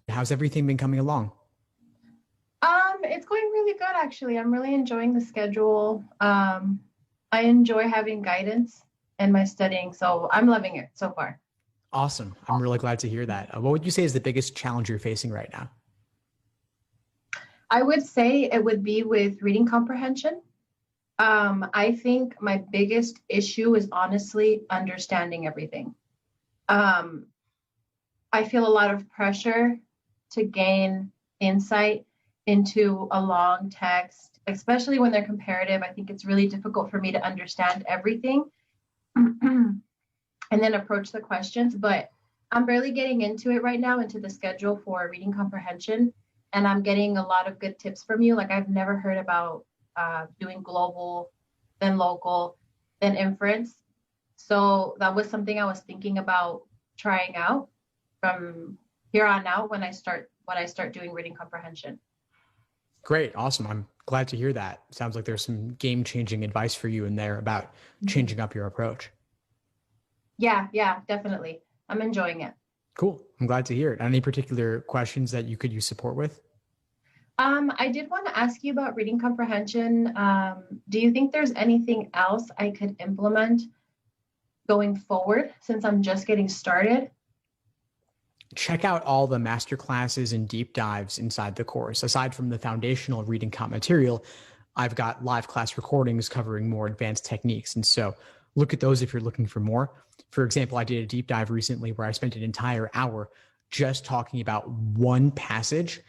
How's everything been coming along? It's going really good, actually. I'm really enjoying the schedule. I enjoy having guidance in my studying, so I'm loving it so far. Awesome. I'm really glad to hear that. What would you say is the biggest challenge you're facing right now? I would say it would be with reading comprehension. I think my biggest issue is honestly understanding everything. Um, I feel a lot of pressure to gain insight into a long text, especially when they're comparative. I think it's really difficult for me to understand everything and then approach the questions. But I'm barely getting into it right now, into the schedule for reading comprehension. And I'm getting a lot of good tips from you. Like, I've never heard about doing global, then local, then inference. So that was something I was thinking about trying out from here on out when I start doing reading comprehension. Great. Awesome. I'm glad to hear that. Sounds like there's some game-changing advice for you in there about changing up your approach. Yeah, definitely. I'm enjoying it. Cool. I'm glad to hear it. Any particular questions that you could use support with? I did want to ask you about reading comprehension. Do you think there's anything else I could implement going forward since I'm just getting started? Check out all the master classes and deep dives inside the course. Aside from the foundational reading comp material, I've got live class recordings covering more advanced techniques. And so look at those if you're looking for more. For example, I did a deep dive recently where I spent an entire hour just talking about one passage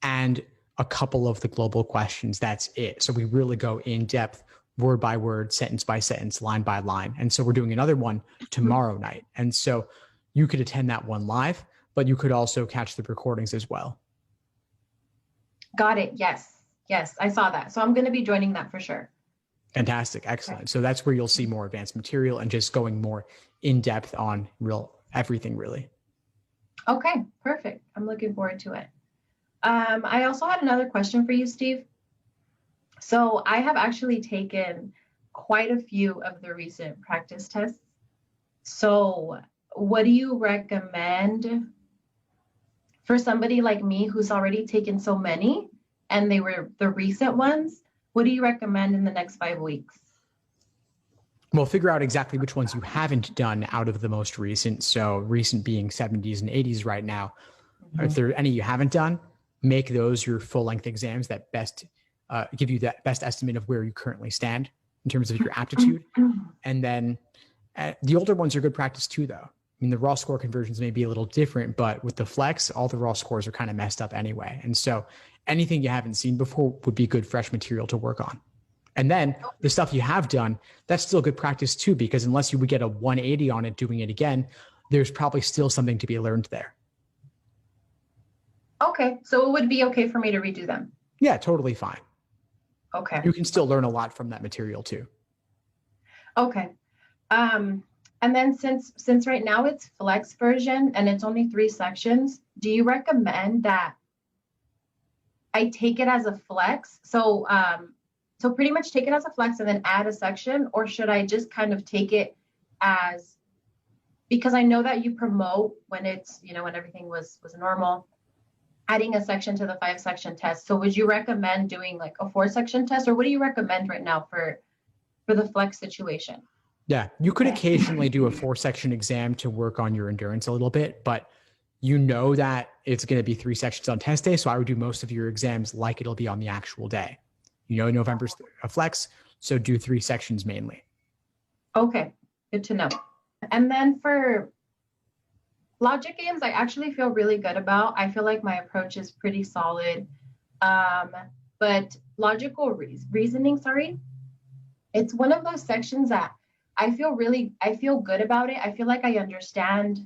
and a couple of the global questions. That's it. So we really go in depth, word by word, sentence by sentence, line by line. And so we're doing another one tomorrow night. And so you could attend that one live, but you could also catch the recordings as well. Got it. Yes, I saw that. So I'm going to be joining that for sure. Fantastic. Excellent. So that's where you'll see more advanced material and just going more in depth on everything really. Okay, perfect. I'm looking forward to it. I also had another question for you, Steve. So I have actually taken quite a few of the recent practice tests. So what do you recommend for somebody like me who's already taken so many and they were the recent ones? What do you recommend in the next 5 weeks? Well, figure out exactly which ones you haven't done out of the most recent. So recent being 70s and 80s right now. Mm-hmm. If there are any you haven't done, make those your full-length exams that best give you that best estimate of where you currently stand in terms of your aptitude. And then the older ones are good practice too, though. I mean, the raw score conversions may be a little different, but with the flex, all the raw scores are kind of messed up anyway. And so anything you haven't seen before would be good fresh material to work on. And then the stuff you have done, that's still good practice too, because unless you would get a 180 on it doing it again, there's probably still something to be learned there. Okay, so it would be okay for me to redo them? Yeah, totally fine. Okay. You can still learn a lot from that material too. Okay. And then since right now it's flex version and it's only 3 sections, do you recommend that I take it as a flex? So pretty much take it as a flex and then add a section, or should I just kind of take it as, because I know that you promote when it's, when everything was normal, adding a section to the 5-section test. So would you recommend doing like a 4-section test, or what do you recommend right now for the flex situation? Yeah, you could occasionally do a 4-section exam to work on your endurance a little bit, but you know that it's going to be 3 sections on test day. So I would do most of your exams like it'll be on the actual day. November's a flex, so do 3 sections mainly. Okay, good to know. And then for logic games, I actually feel really good about. I feel like my approach is pretty solid. But logical reasoning, it's one of those sections that I feel good about it. I feel like I understand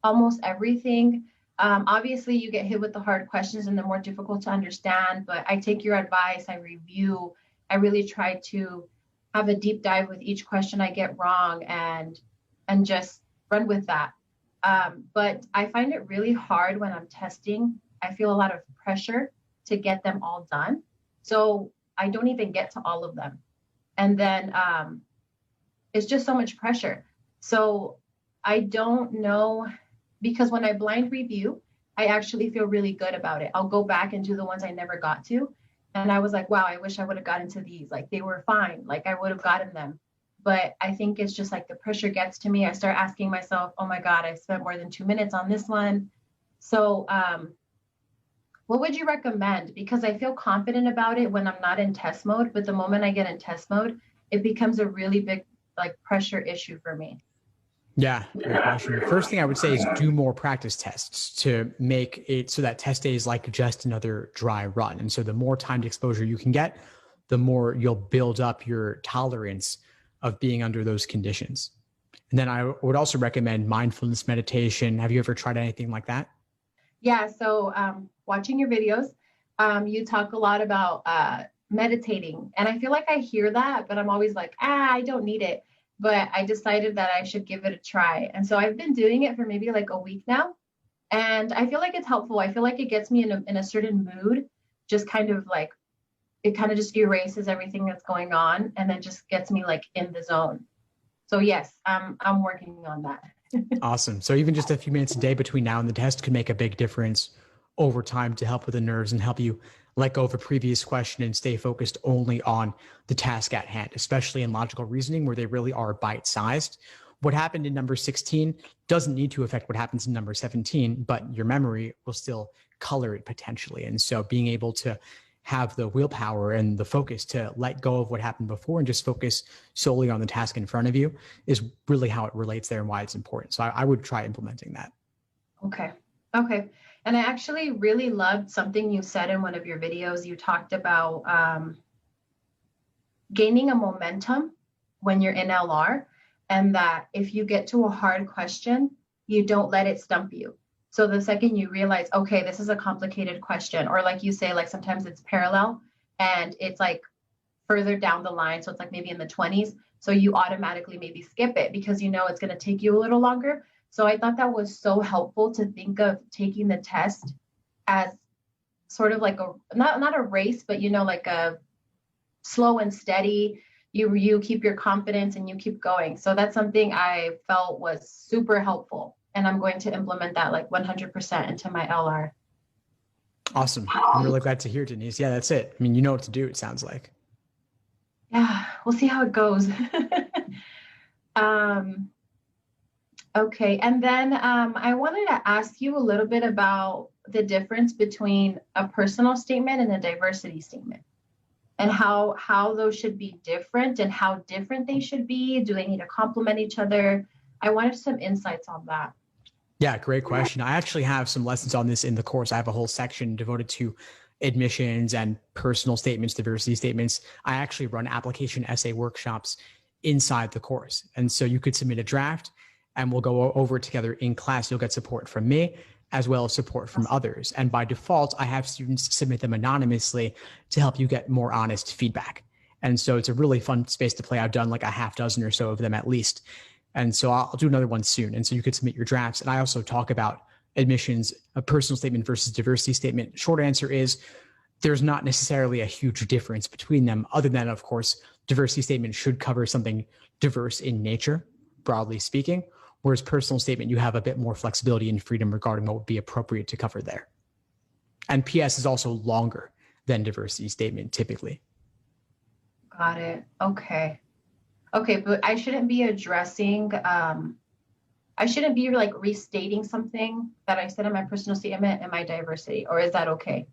almost everything. Obviously, you get hit with the hard questions and they're more difficult to understand, but I take your advice, I review, I really try to have a deep dive with each question I get wrong and just run with that. But I find it really hard when I'm testing. I feel a lot of pressure to get them all done. So I don't even get to all of them. And then it's just so much pressure. So I don't know, because when I blind review, I actually feel really good about it. I'll go back and do the ones I never got to. And I was like, wow, I wish I would have gotten to these. Like they were fine. Like I would have gotten them. But I think it's just like the pressure gets to me. I start asking myself, oh my God, I spent more than 2 minutes on this one. So what would you recommend? Because I feel confident about it when I'm not in test mode. But the moment I get in test mode, it becomes a really big like pressure issue for me. Yeah, great question. First thing I would say is do more practice tests to make it so that test day is like just another dry run. And so the more timed exposure you can get, the more you'll build up your tolerance of being under those conditions. And then I would also recommend mindfulness meditation. Have you ever tried anything like that? Yeah, so watching your videos, you talk a lot about meditating. And I feel like I hear that, but I'm always like, I don't need it. But I decided that I should give it a try. And so I've been doing it for maybe like a week now. And I feel like it's helpful. I feel like it gets me in a certain mood, just kind of like, it kind of just erases everything that's going on and then just gets me like in the zone. So yes, I'm working on that. Awesome. So even just a few minutes a day between now and the test could make a big difference over time to help with the nerves and help you let go of a previous question and stay focused only on the task at hand, especially in logical reasoning where they really are bite-sized. What happened in number 16 doesn't need to affect what happens in number 17, but your memory will still color it potentially. And so being able to have the willpower and the focus to let go of what happened before and just focus solely on the task in front of you is really how it relates there and why it's important. So I would try implementing that. Okay. Okay. And I actually really loved something you said in one of your videos. You talked about gaining a momentum when you're in LR, and that if you get to a hard question, you don't let it stump you. So the second you realize, okay, this is a complicated question, or like you say, like sometimes it's parallel and it's like further down the line. So it's like maybe in the 20s. So you automatically maybe skip it because you know it's going to take you a little longer. So I thought that was so helpful to think of taking the test as sort of like a, not a race, but you know, like a slow and steady. You keep your confidence and you keep going. So that's something I felt was super helpful. And I'm going to implement that like 100% into my LR. Awesome. I'm really glad to hear, Denise. Yeah, that's it. I mean, you know what to do, it sounds like. Yeah, we'll see how it goes. Okay, and then I wanted to ask you a little bit about the difference between a personal statement and a diversity statement, and how those should be different and how different they should be. Do they need to complement each other? I wanted some insights on that. Yeah, great question. I actually have some lessons on this in the course. I have a whole section devoted to admissions and personal statements, diversity statements. I actually run application essay workshops inside the course. And so you could submit a draft and we'll go over it together in class. You'll get support from me as well as support from others. And by default, I have students submit them anonymously to help you get more honest feedback. And so it's a really fun space to play. I've done like a half dozen or so of them at least. And so I'll do another one soon. And so you could submit your drafts. And I also talk about admissions, a personal statement versus diversity statement. Short answer is there's not necessarily a huge difference between them, other than, of course, diversity statement should cover something diverse in nature, broadly speaking, whereas personal statement, you have a bit more flexibility and freedom regarding what would be appropriate to cover there. And PS is also longer than diversity statement typically. Got it. Okay. Okay, but I shouldn't be addressing, I shouldn't be like restating something that I said in my personal statement and my diversity, or is that okay?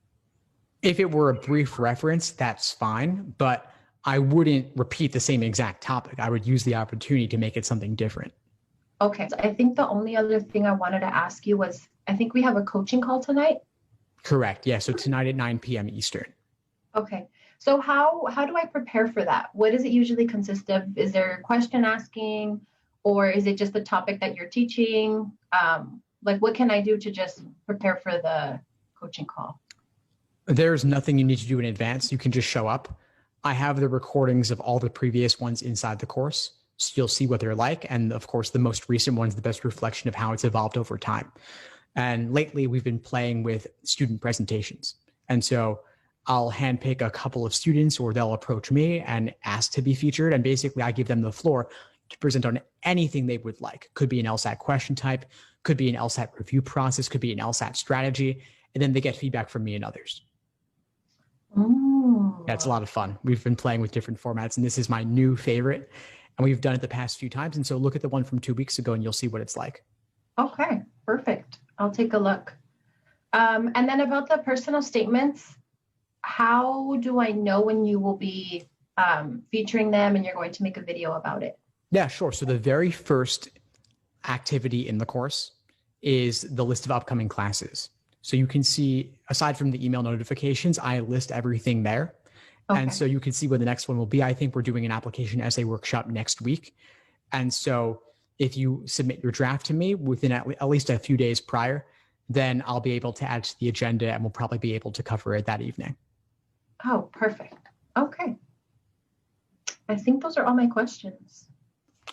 If it were a brief reference, that's fine, but I wouldn't repeat the same exact topic. I would use the opportunity to make it something different. Okay, so I think the only other thing I wanted to ask you was, I think we have a coaching call tonight. Correct. Yeah. So tonight at 9 p.m. Eastern. Okay. So how do I prepare for that? What does it usually consist of? Is there question asking, or is it just the topic that you're teaching? Like what can I do to just prepare for the coaching call? There's nothing you need to do in advance. You can just show up. I have the recordings of all the previous ones inside the course, so you'll see what they're like. And of course, the most recent one's the best reflection of how it's evolved over time. And lately, we've been playing with student presentations. And so I'll handpick a couple of students, or they'll approach me and ask to be featured. And basically I give them the floor to present on anything they would like. Could be an LSAT question type, could be an LSAT review process, could be an LSAT strategy. And then they get feedback from me and others. Ooh. Yeah, it's a lot of fun. We've been playing with different formats, and this is my new favorite. And we've done it the past few times. And so look at the one from 2 weeks ago and you'll see what it's like. Okay, perfect. I'll take a look. And then about the personal statements, how do I know when you will be featuring them and you're going to make a video about it? Yeah, sure. So the very first activity in the course is the list of upcoming classes. So you can see, aside from the email notifications, I list everything there. Okay. And so you can see where the next one will be. I think we're doing an application essay workshop next week. And so if you submit your draft to me within at least a few days prior, then I'll be able to add to the agenda and we'll probably be able to cover it that evening. Oh, perfect. Okay. I think those are all my questions.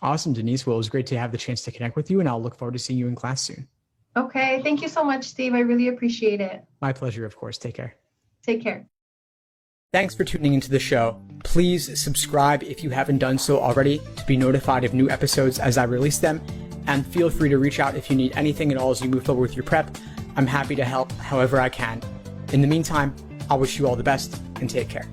Awesome, Denise. Well, it was great to have the chance to connect with you, and I'll look forward to seeing you in class soon. Okay. Thank you so much, Steve. I really appreciate it. My pleasure, of course. Take care. Take care. Thanks for tuning into the show. Please subscribe if you haven't done so already to be notified of new episodes as I release them. And feel free to reach out if you need anything at all as you move forward with your prep. I'm happy to help however I can. In the meantime, I wish you all the best and take care.